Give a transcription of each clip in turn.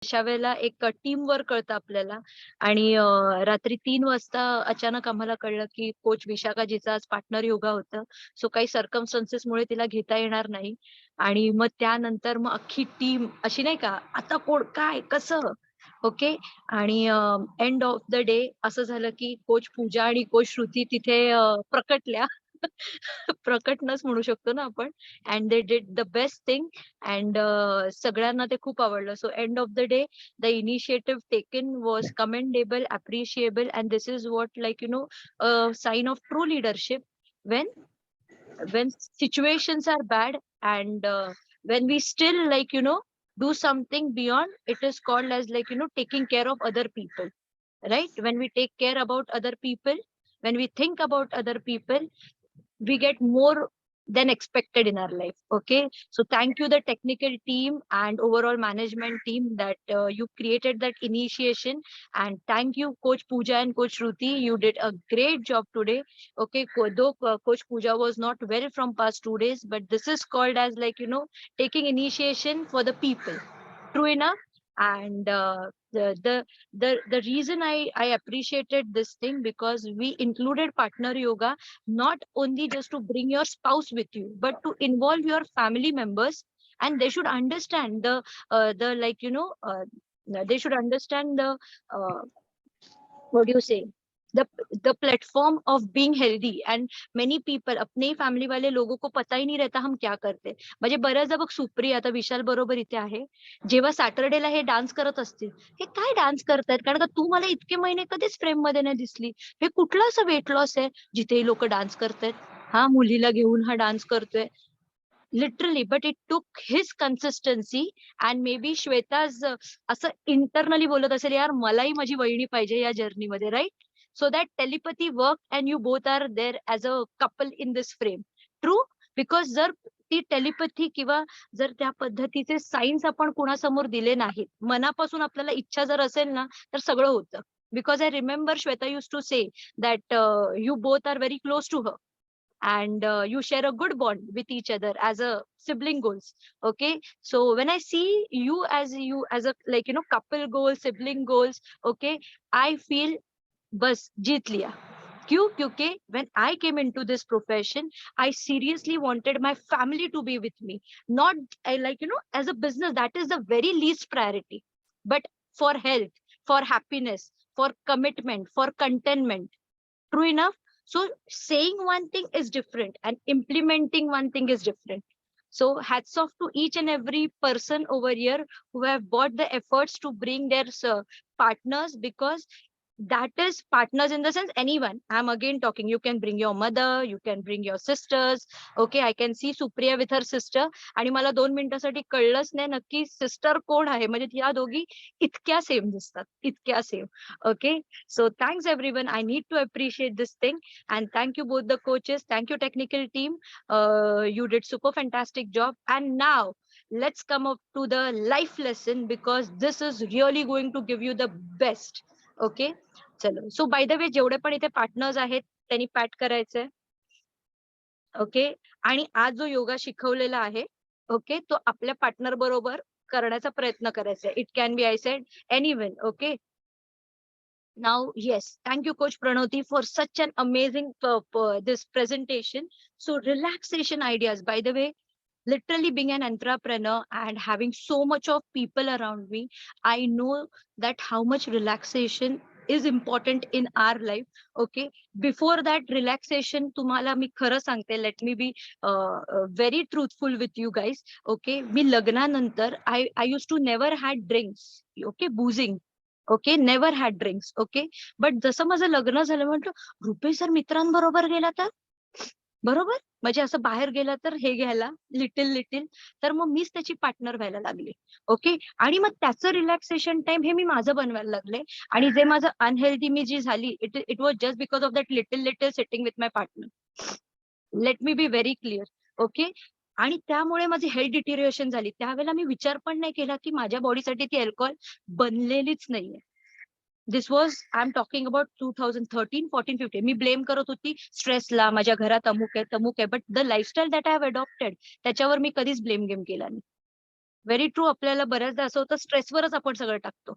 अशा वेळेला एक टीम वर्क कळतं आपल्याला आणि रात्री 3 वाजता अचानक आम्हाला कळलं, की कोच विशाखा जिचा आज पार्टनर योगा होतं. सो काही सर्कमस्टन्सेसमुळे तिला घेता येणार नाही आणि मग त्यानंतर मग अख्खी टीम अशी नाही का, आता कोण, काय, कसं? ओके. आणि एंड ऑफ द डे असं झालं, की कोच पूजा आणि कोच श्रुती तिथे प्रकटल्या. प्रकटनच म्हणू शकतो ना आपण. And they did the best thing and सगळ्यांना ते खूप आवडलं. So end of the day the initiative taken was commendable, appreciable, and this is what, like, a sign of true leadership when when situations are bad and when we still, like, do something beyond. It is called as, like, taking care of other people, right? When we take care about other people, when we think about other people, we get more than expected in our life. Okay, so thank you the technical team and overall management team that you created that initiation, and thank you coach Pooja and coach Ruti, you did a great job today. Okay, though coach Pooja was not well from past 2 days, but this is called as, like, taking initiation for the people. True enough. And the reason I appreciated this thing, because we included partner yoga not only just to bring your spouse with you, but to involve your family members, and they should understand the like, they should understand the uh, what do you say, the the platform of being healthy. And many people अपने ही family वाले लोगों को पता ही नहीं रहता हम क्या करते. म्हणजे बऱ्याचदा बघ, सुप्रिया आता विशाल बरोबर इथे आहे, जेव्हा सॅटर्डेला हे डान्स करत असतील, हे काय डान्स करतायत, कारण का तू मला इतके महिने कधीच फ्रेम मध्ये नाही दिसली, हे कुठलं असं वेट लॉस आहे जिथे लोक डान्स करतायत, हा मुलीला घेऊन हा डान्स करतोय. Literally, but it took his consistency. And may be Shweta's असं इंटरनली बोलत असेल, यार मलाही माझी वहिनी पाहिजे या जर्नीमध्ये, right? So that telepathy work and you both are there as a couple in this frame. True. Because जर ती टेलिपॅथी किंवा जर त्या पद्धतीचे सायन्स आपण कुणासमोर दिले नाहीत, मनापासून आपल्याला इच्छा जर असेल ना, तर सगळं होतं. Because I remember Shweta use to say that you both are very close to her, and you share a good bond with each other as a sibling goals. Okay, so when I see you as a, like, couple goals, sibling goals, okay, I feel bas jeet liya. क्यों? क्योंकि when I came into this profession, I seriously wanted my family to be with me, not like, as a business. That is the very least priority, but for health, for happiness, for commitment, for contentment. True enough. So saying one thing is different and implementing one thing is different. So hats off to each and every person over here who have bought the efforts to bring their partners, because that is partners in the sense anyone. I'm again talking, you can bring your mother, you can bring your sisters. Okay, I can see Supriya with her sister. आणि मला 2 मिनिटासाठी कळलंच नाही नक्की sister कोण आहे, म्हणजे त्या दोघी इतक्या सेम दिसतात, इतक्या same. Okay, so thanks everyone. I need to appreciate this thing, and thank you both the coaches. Thank you technical team. You did super fantastic job. And now let's come up to the life lesson, because this is really going to give you the best. Okay, चलो. So by the way, जेवढे पण इथे partners आहेत त्यांनी पॅट करायचंय. Okay. आणि आज जो योगा शिकवलेला आहे, ओके, तो आपल्या पार्टनर बरोबर करण्याचा प्रयत्न करायचा आहे. It can be, I said, anyone. Okay. Now, yes, thank you, Coach Pranoti, for such an amazing this presentation. So, relaxation ideas. By the way, literally being an entrepreneur and having so much of people around me, I know that how much relaxation is important in our life. Okay. Before that relaxation, तुम्हाला मी खरं सांगते, let me be very truthful with you guys. Okay. मी लग्नानंतर I used to never had drinks. Okay. Boozing. Okay, never had drinks. Okay. But जसं माझं लग्न झालं, म्हटलं रुपेश जर मित्रांबरोबर गेला तर, बरोबर, म्हणजे असं बाहेर गेला तर हे घ्यायला लिटिल लिटिल, तर मग मीच त्याची पार्टनर व्हायला लागले. ओके. आणि मग त्याचं रिलॅक्सेशन टाइम हे मी माझं बनवायला लागले. आणि जे माझं अनहेल्दी मी जी झाली, it was just because of that little little sitting with my partner. Let me be very clear. Okay. आणि त्यामुळे माझी हेल्थ डिटिरिएशन झाली. त्यावेळेला मी विचार पण नाही केला की माझ्या बॉडीसाठी ती अल्कोहोल बनलेलीच नाहीये. This was, I am talking about 2013, 14, 15. मी ब्लेम करत होती स्ट्रेसला, माझ्या घरात अमुक आहे तमुक आहे, but the lifestyle that I have adopted, त्याच्यावर मी कधीच ब्लेम गेम केला नाही. Very true. आपल्याला बऱ्याचदा असं होतं, स्ट्रेसवरच आपण सगळं टाकतो.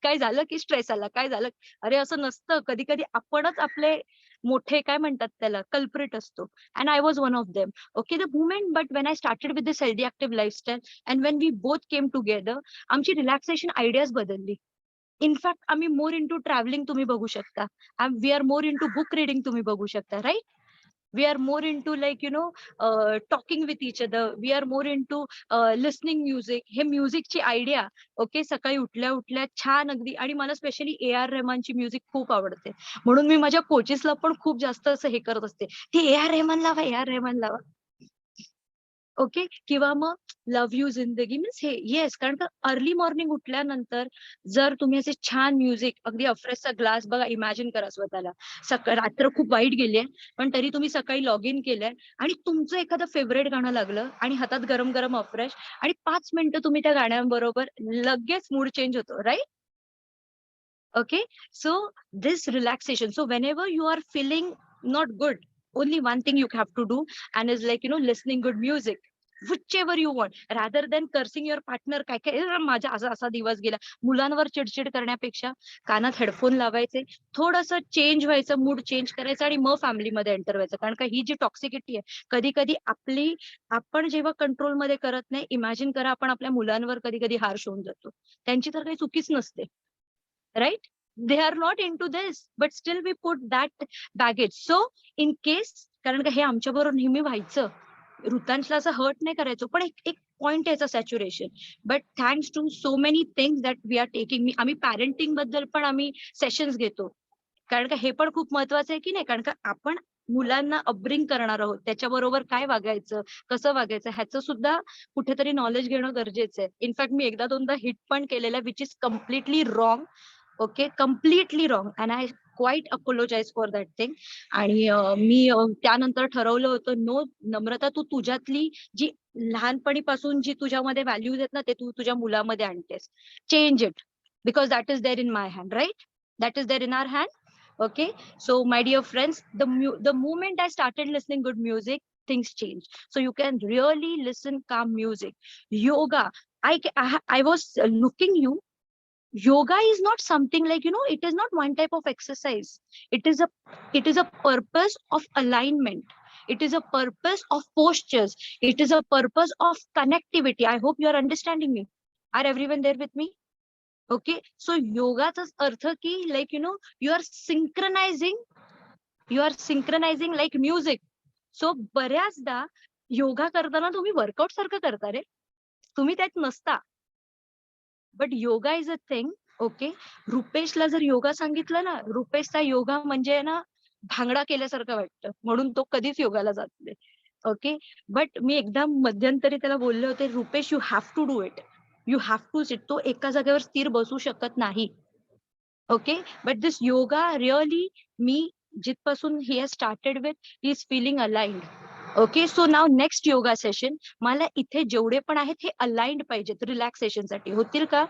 काय झालं की स्ट्रेस आला, काय झालं? अरे असं नसतं. कधी-कधी आपणच आपले मोठे काय म्हणतात त्याला कल्प्रिट असतो. And I was one of them. Okay, the moment but when I started with this healthy active lifestyle and when we both came together, आमची रिलॅक्सेशन आयडियाज बदलली. इनफॅक्ट आम्ही मोर इंटू ट्रॅव्हलिंग तुम्ही बघू शकता. We are more into book reading तुम्ही बघू शकता, right? We are more into like talking with each other. We are more into listening music. हे म्युझिकची आयडिया. ओके, सकाळी उठल्या उठल्या छान अगदी. आणि मला स्पेशली AR रहमानची म्युझिक खूप आवडते. म्हणून मी माझ्या कोचेसला पण खूप जास्त असं हे करत असते की AR रहमान लावा, AR रहमान लावा. ओके, किंवा मग लव्ह यू जिंदगी मीन्स हे येस. कारण का अर्ली मॉर्निंग उठल्यानंतर जर तुम्ही असे छान म्युझिक, अगदी अफ्रेशचा ग्लास बघा, इमॅजिन करा स्वतःला. रात्र खूप वाईट गेली आहे, पण तरी तुम्ही सकाळी लॉग इन केलंय आणि तुमचं एखादं फेवरेट गाणं लागलं आणि हातात गरम गरम अफ्रेश, आणि 5 मिनिटं तुम्ही त्या गाण्याबरोबर लगेच मूड चेंज होतो, right? Okay, so this relaxation, so whenever you are feeling not good, only one thing you have to do, and is like listening good music, whichever you want, rather than cursing your partner. काय काय माझा असा असा दिवस गेला, मुलांवर चिडचिड करण्यापेक्षा कानात हेडफोन लावायचे, थोडंसं चेंज व्हायचं, मूड चेंज करायचं आणि मग फॅमिलीमध्ये एंटर व्हायचं. कारण का ही जी टॉक्सिकिटी आहे, कधी कधी आपण जेव्हा कंट्रोलमध्ये करत नाही, इमॅजिन करा आपण आपल्या मुलांवर कधी कधी हार्श होऊन जातो. त्यांची तर काही चुकीच नसते, right? They are not into this, but still we put that baggage. So in case, कारण का हे आमच्या बरोबर नेहमी व्हायचं, ऋतांशला असं हर्ट नाही करायचो, पण एक एक पॉइंट यायचा saturation. But thanks to so many things that we are taking, आम्ही पॅरेंटिंग बद्दल पण आम्ही सेशन्स घेतो. कारण का हे पण खूप महत्वाचं आहे की नाही, कारण का आपण मुलांना अपब्रिंग करणार आहोत, त्याच्याबरोबर काय वागायचं, कसं वागायचं, ह्याचं सुद्धा कुठेतरी नॉलेज घेणं गरजेचं आहे. इनफॅक्ट मी एकदा दोनदा हिट पण केलेलं, which is completely wrong. Okay, completely wrong, and I quite apologise for that thing. आणि मी त्यानंतर ठरवलं होतं, नो नम्रता, तू तुझ्यातली जी लहानपणीपासून जी तुझ्यामध्ये व्हॅल्यूज आहेत ना, ते तू तुझ्या मुलामध्ये आणतेस. Change it, because that is there in my hand, right? That is there in our hand. Okay, so my dear friends, the moment I started listening good music, things change. So you can really listen calm music. Yoga, I was looking you. Yoga is not something like, it is not one type of exercise. It is a purpose of alignment. It is a purpose of postures. It is a purpose of connectivity. I hope you are understanding me. Are everyone there with me? Okay, so योगाचाच अर्थ की like you are synchronising like music. So बऱ्याचदा योगा करताना तुम्ही workout सारखं करता रे, तुम्ही त्यात नसता. But yoga is a thing. Okay, रुपेशला जर योगा सांगितलं ना, रुपेशचा योगा म्हणजे ना भांगडा केल्यासारखं वाटतं, म्हणून तो कधीच योगाला जात नाही. ओके, बट मी एकदा मध्यंतरी त्याला बोलले होते, Rupesh you have to do it, you have to sit. तो एका जागेवर स्थिर बसू शकत नाही. Okay, but this yoga really, मी जिथपासून he has started with, he is feeling aligned. Okay, so now next yoga session, मला इथे जेवढे पण आहेत हे अलाइन्ड पाहिजेत रिलॅक्सेशन साठी. होतील का?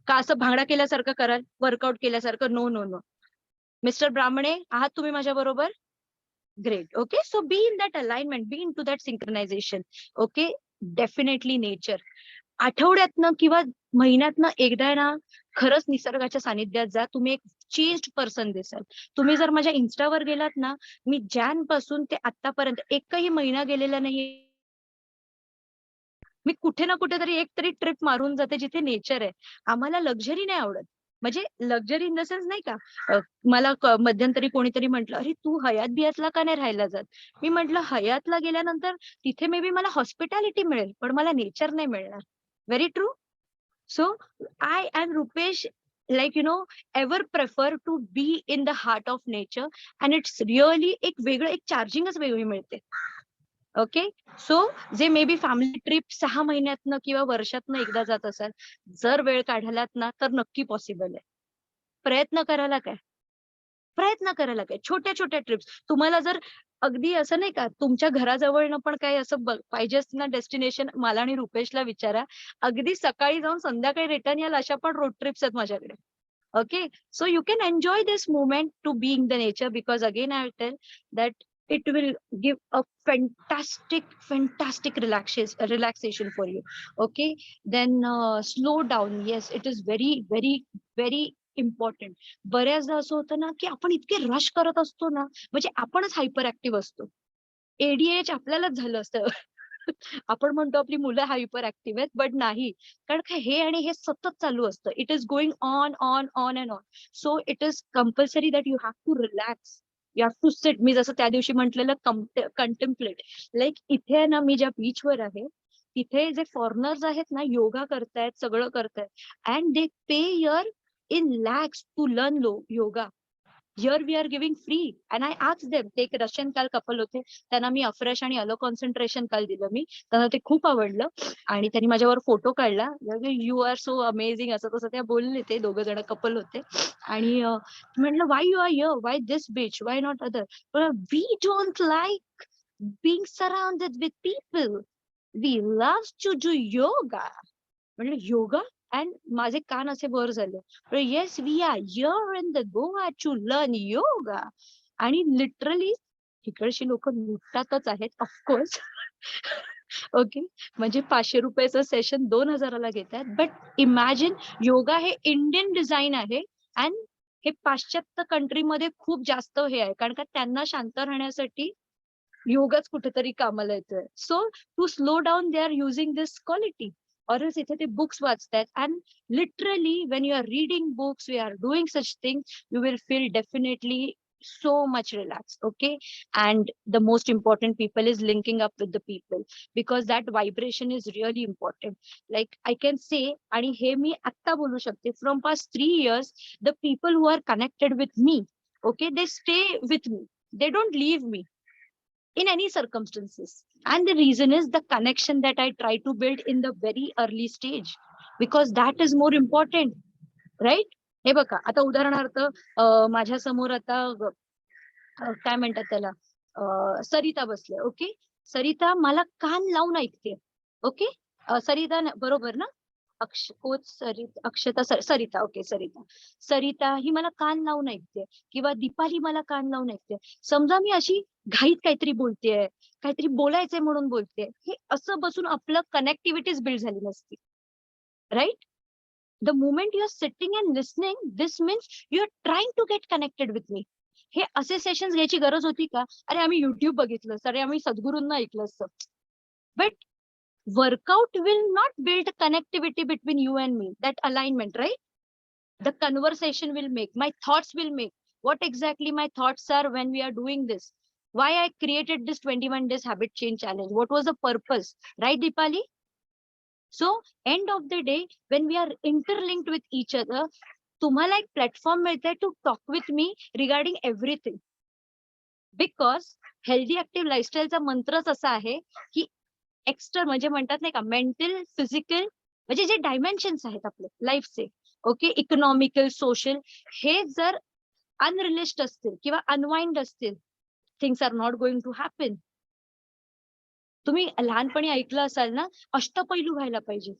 का असं भांगडा केल्यासारखं कराल, वर्कआउट केल्यासारखं? No no no. मिस्टर ब्राह्मणे, आहात तुम्ही माझ्या बरोबर? Great. Okay, so be in that alignment, be in to that synchronisation. Okay, definitely nature. आठवड्यातनं किंवा महिन्यातनं एकदा ना, खरंच निसर्गाच्या सानिध्यात जा, तुम्ही एक चेंज्ड पर्सन दिसाल. तुम्ही जर माझ्या इन्स्टावर गेलात ना, मी जॅन पासून ते आतापर्यंत एकही महिना गेलेला नाहीये, मी कुठे ना कुठेतरी एक तरी ट्रिप मारून जाते जिथे नेचर आहे. आम्हाला लक्झरी नाही आवडत. म्हणजे लक्झरी इन द सेन्स नाही का, मला मध्यंतरी कोणीतरी म्हटलं, अरे तू हयात बियातला का नाही राहायला जात? मी म्हटलं, हयातला गेल्यानंतर तिथे मे बी मला हॉस्पिटॅलिटी मिळेल, पण मला नेचर नाही मिळणार. Very true. So I am Rupesh, like ever prefer to be in the heart of nature, and it's really एक वेगळं, एक चार्जिंगच वेगळी मिळते. ओके, सो जे मे बी फॅमिली ट्रिप 6 महिन्यातनं किंवा वर्षातनं एकदा जात असाल, जर वेळ काढलात ना, तर नक्की पॉसिबल आहे. प्रयत्न करायला काय, छोट्या छोट्या ट्रिप्स. तुम्हाला जर अगदी असं नाही का, तुमच्या घराजवळनं पण काही असं पाहिजे असतं ना डेस्टिनेशन, मला आणि रुपेशला विचारा. अगदी सकाळी जाऊन संध्याकाळी रिटर्न याल अशा पण रोड ट्रिप्स आहेत माझ्याकडे. Okay, so you can enjoy this moment to be in the nature, because again I will tell that it will give a fantastic relaxation for you. Okay, then slow down. Yes, it is very important. बऱ्याचदा असं होतं ना की आपण इतके rush करत असतो ना, म्हणजे आपणच हायपर ऍक्टिव्ह असतो. एडीएच आपल्यालाच झालं असतं. आपण म्हणतो आपली मुलं हायपर ऍक्टिव्ह आहेत, बट नाही. कारण का हे आणि हे सतत चालू असतं. It is going on and on. So it is compulsory that you have to relax. You have to sit. मी जसं त्या दिवशी म्हटलेलं कंटेम्पलेट. लाईक इथे आहे ना, मी ज्या बीचवर आहे, तिथे जे फॉरेनर्स आहेत ना, योगा करतायत, सगळं करतायत. And they pay year in lakhs to learn yoga. Here we are giving free. And I asked them. ते एक रशियन काल कपल होते. त्यांना मी अफ्रेश आणि अलो कॉन्सन्ट्रेशन काल दिलं मी. त्यांना ते खूप आवडलं आणि त्यांनी माझ्यावर फोटो काढला. यू आर सो अमेझिंग, असं तसं त्या बोलले. ते दोघं जण कपल होते. आणि म्हटलं, why you are here, why this beach, why not other. We don't like being surrounded with people. We love to do yoga. म्हणलं योगा. अँड माझे कान असे वर झाले. Yes, we are here in the Goa to learn yoga. आणि literally तिकडची लोक लुटतातच आहेत, ऑफकोर्स. ओके, म्हणजे 500 रुपयाचं सेशन 2000ला घेतात. बट इमॅजिन, योगा हे इंडियन डिझाईन आहे. अँड हे पाश्चात्य कंट्रीमध्ये खूप जास्त हे आहे, कारण का त्यांना शांत राहण्यासाठी योगाच कुठेतरी कामाला येतोय. So to slow down they are using this quality. और इथे ते बुक्स वाचतायत. And literally when you are reading books, you are doing such things, you will feel definitely so much relaxed. Okay, and the most important people is linking up with the people, because that vibration is really important. Like I can say, आणि हे मी आता बोलू शकते, from past 3 years the people who are connected with me, okay, they stay with me, they don't leave me in any circumstances. And the reason is the connection that I try to build in the very early stage, because that is more important, right? हे बघा, आता उदाहरणार्थ माझ्या समोर आता काय म्हणतात त्याला, सरिता बसले. ओके, सरिता मला कान लावून ऐकते. ओके, सरिता बरोबर ना? सरिता. ओके, सरिता. सरिता ही मला कान लावून ऐकते, किंवा दीपाली मला कान लावून ऐकते. समजा मी अशी घाईत काहीतरी बोलतेय, काहीतरी बोलायचंय म्हणून बोलते, हे असं बसून आपलं कनेक्टिव्हिटीज बिल्ड झाली नसती, right? The moment you are sitting and listening, this means you are trying to get connected with me. हे असे सेशन्स घ्यायची गरज होती का? अरे आम्ही युट्यूब बघितलं, अरे आम्ही सद्गुरूंना ऐकलं असतं. But workout will not build connectivity between you and me, that alignment, right? The conversation will make, my thoughts will make. What exactly my thoughts are when we are doing this? Why I created this 21 days habit change challenge? What was the purpose? Right, Deepali? So end of the day, when we are interlinked with each other, तुम्हाला एक platform मिळतंय to talk with me regarding everything. Because healthy active लाईफस्टाईलचा मंत्रच असा आहे की extra, म्हणजे म्हणतात नाही का, मेंटल, फिजिकल, म्हणजे जे डायमेन्शन्स आहेत आपले लाईफचे, ओके, इकॉनॉमिकल, सोशल, हे जर अनरिलिस्ड असतील किंवा अनवाइंड असतील, things are not going to happen. तुम्ही लहानपणी ऐकलं असाल ना, अष्टपैलू व्हायला पाहिजे.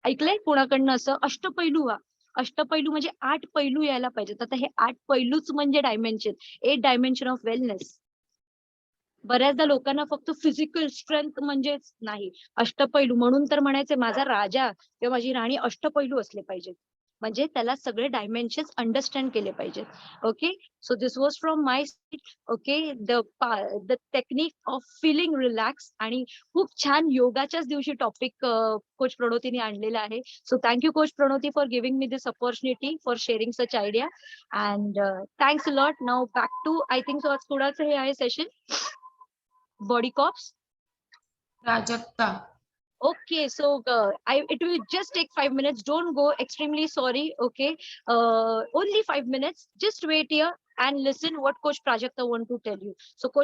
ऐकलंय कोणाकडनं असं? अष्टपैलू व्हा. अष्टपैलू म्हणजे 8 पैलू यायला पाहिजेत. आता हे 8 पैलूच म्हणजे डायमेन्शन, 8 डायमेन्शन ऑफ वेलनेस. बऱ्याचदा लोकांना फक्त फिजिकल स्ट्रेंथ म्हणजेच नाही, अष्टपैलू. म्हणून तर म्हणायचे माझा राजा किंवा माझी राणी अष्टपैलू असले पाहिजेत, म्हणजे त्याला सगळे डायमेन्शन्स अंडरस्टँड केले पाहिजेत. Okay, so this was from my side. Okay, the technique of feeling relax. आणि खूप छान योगाच्याच दिवशी टॉपिक कोच प्रणोतीने आणलेला आहे. So thank you coach Pranoti for giving me this opportunity for sharing such idea. And thanks a lot. Now back to, I think so आज थोडासा हे आहे session body cops. Prajakta. Okay, so it will just take 5 minutes. Don't go. Extremely sorry. Okay, only 5 minutes. Just wait here and listen what Coach Prajakta want to tell you. So Coach